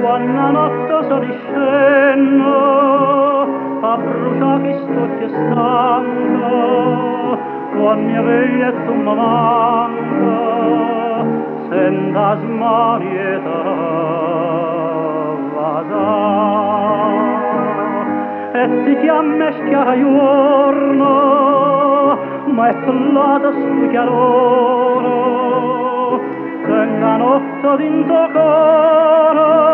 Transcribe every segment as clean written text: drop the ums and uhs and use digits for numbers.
Quando notte soliscenna a bruciare chi sto ti stanca, quando vegli e tu mi manca, senta smanieta vada. E ti chiama schiara giorno, ma è plata sul chiarore, che la notte d'into coro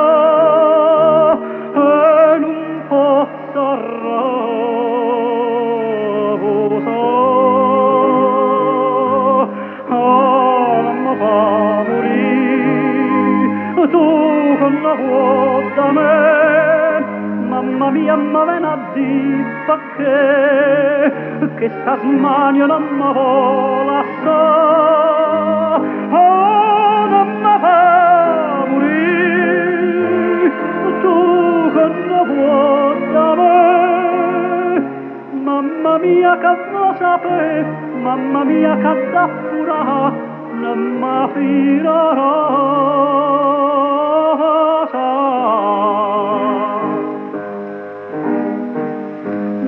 e non posso non mi fa morire tu con la vuota da me. Mamma mia, ma ven a dire che sta smania non mi vola so. Oh, non mi fa morire tu che non vuoi da me. Mamma mia, che vuoi sapere, mamma mia, che da pura non mi firerò.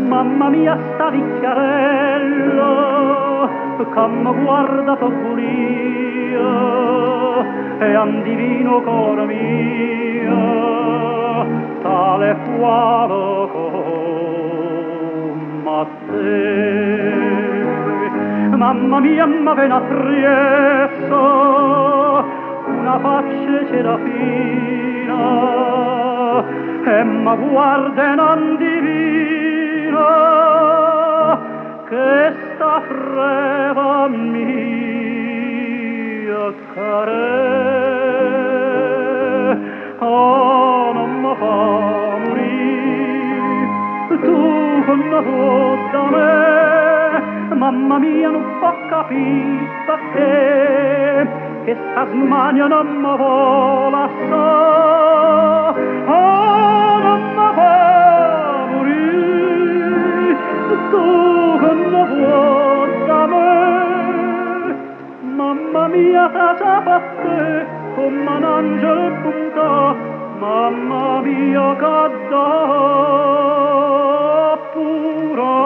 Mamma mia, sta vecchiarella che mi guarda follia e andivino cor mio tale quale come te. Mamma mia, ma ven appresso una faccia serafina e mi guarda non divina che sta freva mia care. Oh, non mi fa morire tu con la tua da me. Mamma mia, non può capire perché che sta smania non mi vola so. Oh, non mi fa morire tu che non vuoi da me. Mamma mia, casa per te come un angelo e bontà. Mamma mia, che da pura